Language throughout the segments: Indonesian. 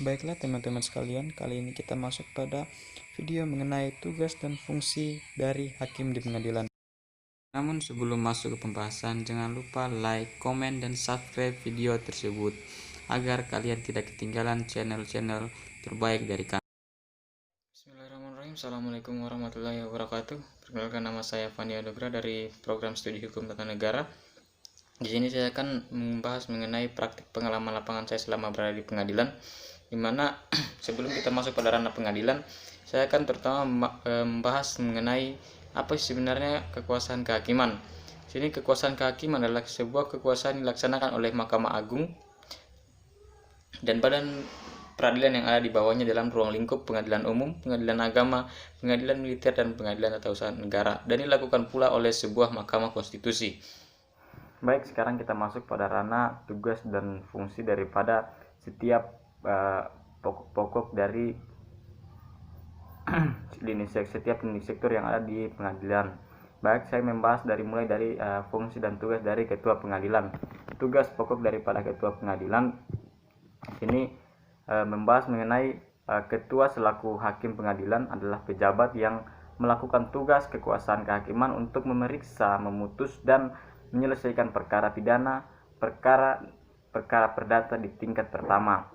Baiklah teman-teman sekalian, kali ini kita masuk pada video mengenai tugas dan fungsi dari hakim di pengadilan. Namun sebelum masuk ke pembahasan, jangan lupa like, komen, dan subscribe video tersebut agar kalian tidak ketinggalan channel-channel terbaik dari kami. Bismillahirrahmanirrahim. Assalamualaikum warahmatullahi wabarakatuh. Perkenalkan, nama saya Fandi Anugrah dari program studi hukum tata negara. Di sini saya akan membahas mengenai praktik pengalaman lapangan saya selama berada di pengadilan, dimana sebelum kita masuk pada ranah pengadilan, saya akan terutama membahas mengenai apa sebenarnya kekuasaan kehakiman. Sini kekuasaan kehakiman adalah sebuah kekuasaan yang dilaksanakan oleh Mahkamah Agung dan badan peradilan yang ada di bawahnya dalam ruang lingkup pengadilan umum, pengadilan agama, pengadilan militer, dan pengadilan tata usaha negara, dan dilakukan pula oleh sebuah mahkamah konstitusi. Baik, sekarang kita masuk pada ranah tugas dan fungsi daripada setiap pokok-pokok dari setiap lini sektor yang ada di pengadilan. Baik, saya membahas mulai dari fungsi dan tugas dari ketua pengadilan. Tugas pokok daripada ketua pengadilan ini membahas mengenai ketua selaku hakim pengadilan adalah pejabat yang melakukan tugas kekuasaan kehakiman untuk memeriksa, memutus, dan menyelesaikan perkara pidana, perkara perdata di tingkat pertama.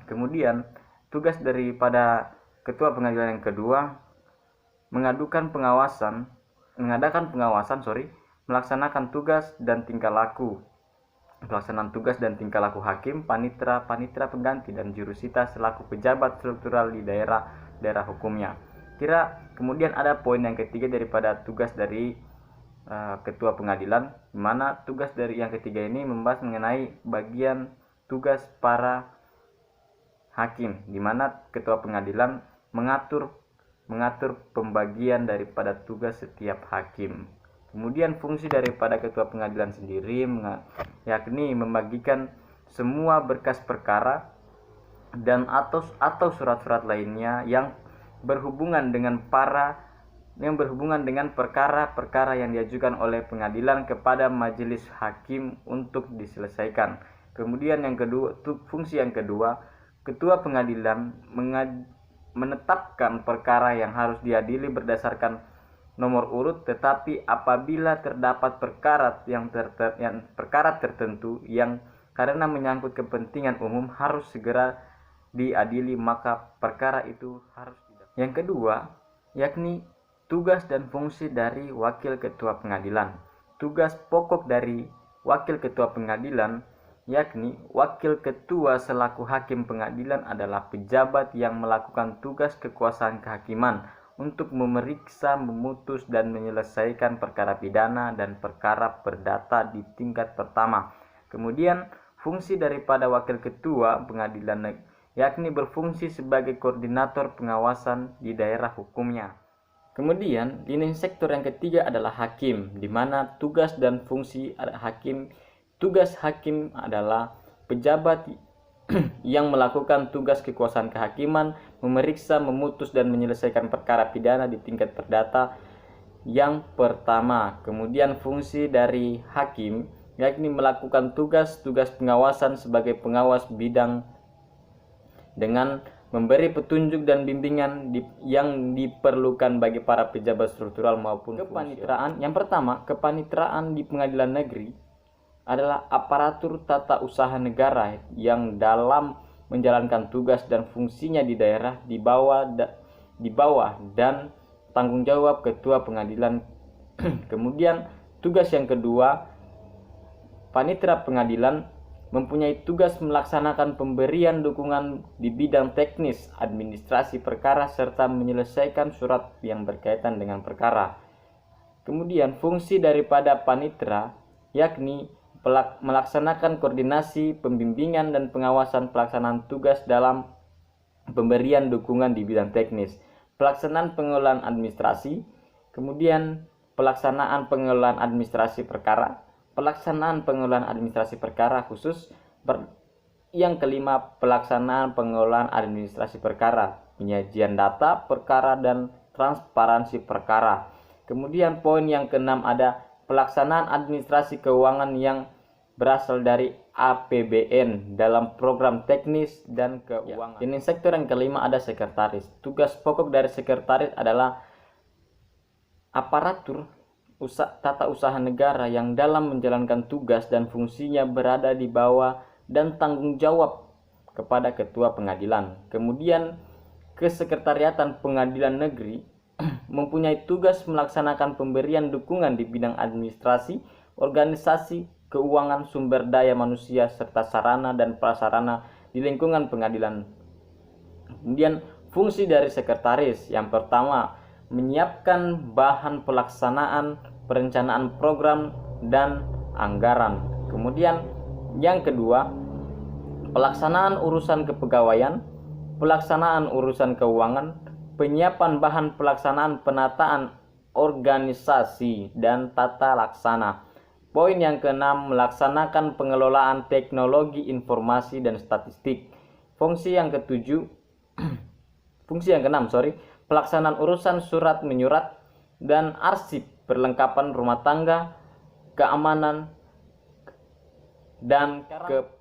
Kemudian tugas daripada ketua pengadilan yang kedua mengadakan pengawasan, melaksanakan tugas dan tingkah laku, pelaksanaan tugas dan tingkah laku hakim, panitera pengganti, dan jurusita selaku pejabat struktural di daerah hukumnya. Kemudian ada poin yang ketiga daripada tugas dari ketua pengadilan, di mana tugas dari yang ketiga ini membahas mengenai bagian tugas para hakim, di mana ketua pengadilan mengatur pembagian daripada tugas setiap hakim. Kemudian fungsi daripada ketua pengadilan sendiri yakni membagikan semua berkas perkara dan atau surat-surat lainnya yang berhubungan dengan perkara-perkara yang diajukan oleh pengadilan kepada majelis hakim untuk diselesaikan. Kemudian fungsi yang kedua, ketua pengadilan menetapkan perkara yang harus diadili berdasarkan nomor urut, tetapi apabila terdapat perkara tertentu yang karena menyangkut kepentingan umum harus segera diadili, maka perkara itu harus didaftar. Yang kedua, yakni tugas dan fungsi dari wakil ketua pengadilan. Tugas pokok dari wakil ketua pengadilan yakni wakil ketua selaku hakim pengadilan adalah pejabat yang melakukan tugas kekuasaan kehakiman untuk memeriksa, memutus, dan menyelesaikan perkara pidana dan perkara perdata di tingkat pertama. Kemudian fungsi daripada wakil ketua pengadilan yakni berfungsi sebagai koordinator pengawasan di daerah hukumnya. Kemudian lini sektor yang ketiga adalah hakim, di mana tugas dan fungsi hakim. Tugas hakim adalah pejabat yang melakukan tugas kekuasaan kehakiman, memeriksa, memutus, dan menyelesaikan perkara pidana di tingkat perdata yang pertama. Kemudian fungsi dari hakim yakni melakukan tugas-tugas pengawasan sebagai pengawas bidang dengan memberi petunjuk dan bimbingan yang diperlukan bagi para pejabat struktural maupun kepanitraan. Yang pertama, kepanitraan di pengadilan negeri adalah aparatur tata usaha negara yang dalam menjalankan tugas dan fungsinya di daerah di bawah dan tanggung jawab ketua pengadilan. Kemudian tugas yang kedua, panitera pengadilan mempunyai tugas melaksanakan pemberian dukungan di bidang teknis, administrasi perkara, serta menyelesaikan surat yang berkaitan dengan perkara. Kemudian fungsi daripada panitera yakni melaksanakan koordinasi, pembimbingan, dan pengawasan pelaksanaan tugas dalam pemberian dukungan di bidang teknis, pelaksanaan pengelolaan administrasi, kemudian pelaksanaan pengelolaan administrasi perkara, pelaksanaan pengelolaan administrasi perkara khusus, yang kelima pelaksanaan pengelolaan administrasi perkara, penyajian data perkara, dan transparansi perkara. Kemudian poin yang keenam ada pelaksanaan administrasi keuangan yang berasal dari APBN dalam program teknis dan keuangan. Ini sektor yang kelima ada sekretaris. Tugas pokok dari sekretaris adalah aparatur tata usaha negara yang dalam menjalankan tugas dan fungsinya berada di bawah dan tanggung jawab kepada ketua pengadilan. Kemudian kesekretariatan pengadilan negeri mempunyai tugas melaksanakan pemberian dukungan di bidang administrasi, organisasi, keuangan, sumber daya manusia, serta sarana dan prasarana di lingkungan pengadilan. Kemudian fungsi dari sekretaris yang pertama menyiapkan bahan pelaksanaan, perencanaan program dan anggaran. Kemudian yang kedua, pelaksanaan urusan kepegawaian, pelaksanaan urusan keuangan, penyiapan bahan pelaksanaan penataan organisasi dan tata laksana. Poin yang keenam, melaksanakan pengelolaan teknologi informasi dan statistik. Fungsi yang keenam, pelaksanaan urusan surat menyurat dan arsip, perlengkapan rumah tangga, keamanan, dan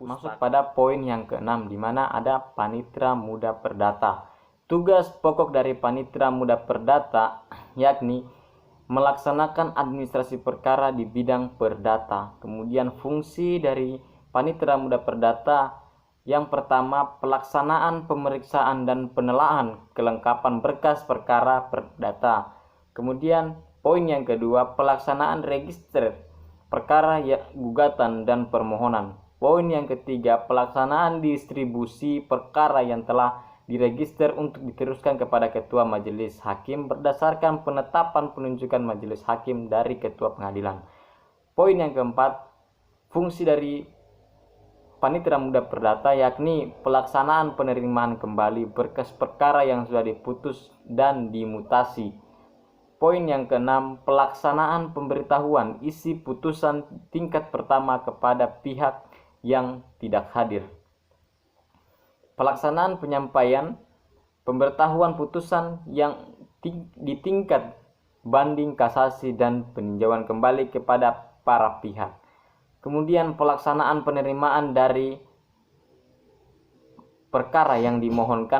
masuk pada poin yang keenam, di mana ada Panitera Muda Perdata. Tugas pokok dari Panitera Muda Perdata yakni melaksanakan administrasi perkara di bidang perdata. Kemudian fungsi dari Panitera Muda Perdata yang pertama, pelaksanaan pemeriksaan dan penelaahan kelengkapan berkas perkara perdata. Kemudian poin yang kedua, pelaksanaan register perkara gugatan dan permohonan. Poin yang ketiga, pelaksanaan distribusi perkara yang telah diregister untuk diteruskan kepada ketua majelis hakim berdasarkan penetapan penunjukan majelis hakim dari ketua pengadilan. Poin yang keempat, fungsi dari Panitera Muda Perdata yakni pelaksanaan penerimaan kembali berkas perkara yang sudah diputus dan dimutasi. Poin yang keenam, pelaksanaan pemberitahuan isi putusan tingkat pertama kepada pihak yang tidak hadir. Pelaksanaan penyampaian pemberitahuan putusan yang di tingkat banding, kasasi, dan peninjauan kembali kepada para pihak. Kemudian pelaksanaan penerimaan dari perkara yang dimohon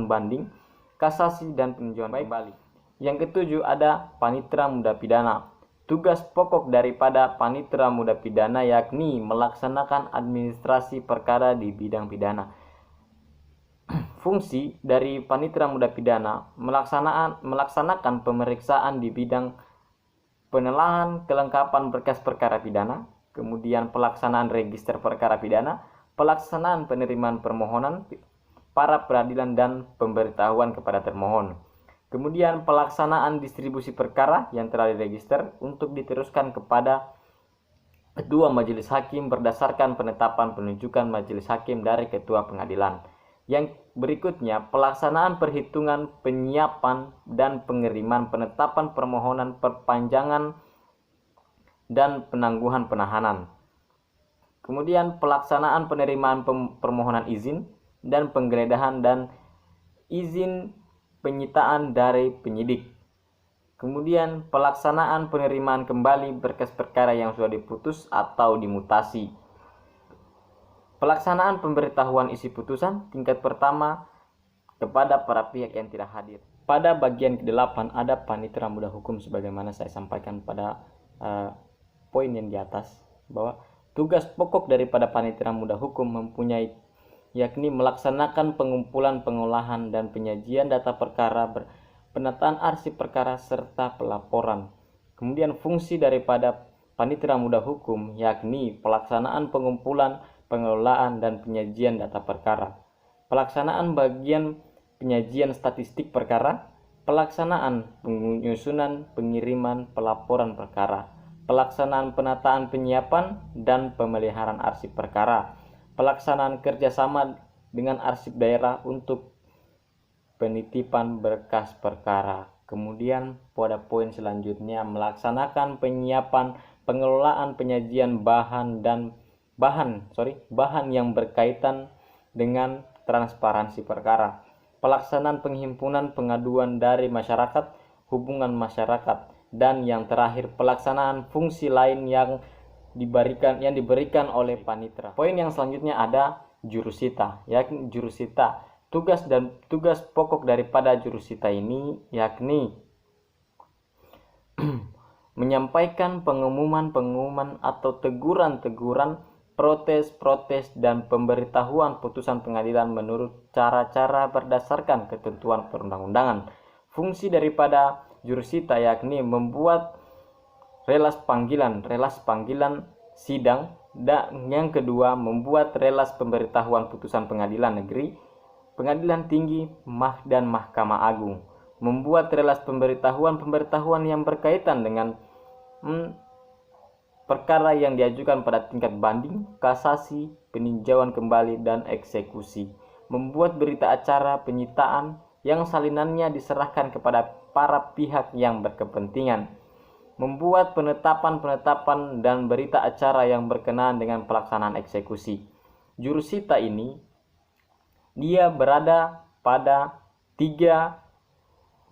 banding, kasasi, dan peninjauan kembali. Yang ketujuh ada Panitera Muda Pidana. Tugas pokok daripada Panitera Muda Pidana yakni melaksanakan administrasi perkara di bidang pidana. Fungsi dari Panitera Muda Pidana melaksanakan pemeriksaan di bidang penelaahan kelengkapan berkas perkara pidana, kemudian pelaksanaan register perkara pidana, pelaksanaan penerimaan permohonan para peradilan dan pemberitahuan kepada termohon. Kemudian pelaksanaan distribusi perkara yang telah diregister untuk diteruskan kepada ketua majelis hakim berdasarkan penetapan penunjukan majelis hakim dari ketua pengadilan. Yang berikutnya, pelaksanaan perhitungan, penyiapan, dan pengiriman penetapan permohonan perpanjangan dan penangguhan penahanan. Kemudian pelaksanaan penerimaan permohonan izin dan penggeledahan dan izin penyitaan dari penyidik. Kemudian pelaksanaan penerimaan kembali berkas perkara yang sudah diputus atau dimutasi. Pelaksanaan pemberitahuan isi putusan tingkat pertama kepada para pihak yang tidak hadir. Pada bagian ke-8 ada Panitera Muda Hukum sebagaimana saya sampaikan pada poin yang di atas, bahwa tugas pokok daripada Panitera Muda Hukum mempunyai yakni melaksanakan pengumpulan, pengolahan, dan penyajian data perkara, penataan arsip perkara, serta pelaporan. Kemudian fungsi daripada Panitera Muda Hukum yakni pelaksanaan pengumpulan, pengelolaan, dan penyajian data perkara, pelaksanaan bagian penyajian statistik perkara, pelaksanaan penyusunan, pengiriman, pelaporan perkara, pelaksanaan penataan penyiapan dan pemeliharaan arsip perkara, pelaksanaan kerjasama dengan arsip daerah untuk penitipan berkas perkara. Kemudian pada poin selanjutnya melaksanakan penyiapan, pengelolaan, penyajian bahan yang berkaitan dengan transparansi perkara, pelaksanaan penghimpunan pengaduan dari masyarakat, hubungan masyarakat, Dan yang terakhir, pelaksanaan fungsi lain yang diberikan oleh panitera. Poin yang selanjutnya ada jurusita, yakni jurusita. Tugas pokok daripada jurusita ini yakni menyampaikan pengumuman atau teguran-teguran, protes-protes, dan pemberitahuan putusan pengadilan menurut cara-cara berdasarkan ketentuan perundang-undangan. Fungsi daripada jurusita yakni membuat relas panggilan sidang, dan yang kedua membuat relas pemberitahuan putusan pengadilan negeri, pengadilan tinggi, dan Mahkamah Agung. Membuat relas pemberitahuan yang berkaitan dengan perkara yang diajukan pada tingkat banding, kasasi, peninjauan kembali, dan eksekusi. Membuat berita acara penyitaan yang salinannya diserahkan kepada para pihak yang berkepentingan. Membuat penetapan dan berita acara yang berkenaan dengan pelaksanaan eksekusi. Jurusita ini dia berada pada 3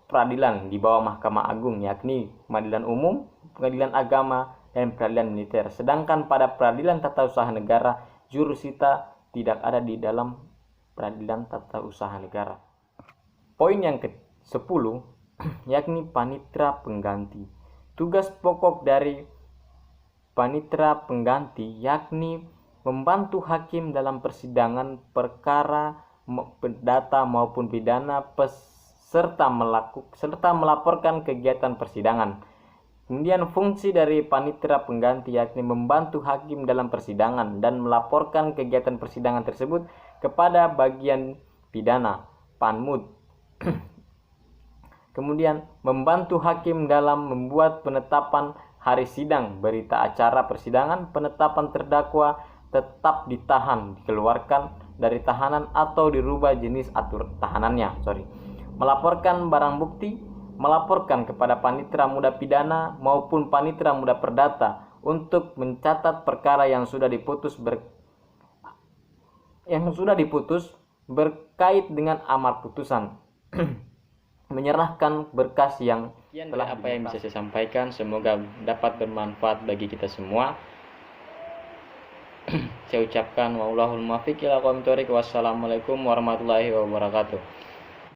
peradilan di bawah Mahkamah Agung, yakni Pengadilan Umum, Pengadilan Agama, dan Peradilan Militer. Sedangkan pada Peradilan Tata Usaha Negara, jurusita tidak ada di dalam Peradilan Tata Usaha Negara. Poin yang ke-10 yakni panitera pengganti. Tugas pokok dari panitera pengganti yakni membantu hakim dalam persidangan perkara perdata maupun pidana serta melaporkan kegiatan persidangan. Kemudian fungsi dari panitera pengganti yakni membantu hakim dalam persidangan dan melaporkan kegiatan persidangan tersebut kepada bagian pidana, Panmud. Kemudian membantu hakim dalam membuat penetapan hari sidang, berita acara persidangan, penetapan terdakwa tetap ditahan, dikeluarkan dari tahanan atau dirubah jenis tahanannya. Melaporkan barang bukti, melaporkan kepada panitera muda pidana maupun panitera muda perdata untuk mencatat perkara yang sudah diputus berkait dengan amar putusan. Menyerahkan berkas yang telah apa yang bisa saya sampaikan, semoga dapat bermanfaat bagi kita semua. Saya ucapkan wallahul muwaffiq ila aqwamit thoriq. Wassalamualaikum warahmatullahi wabarakatuh.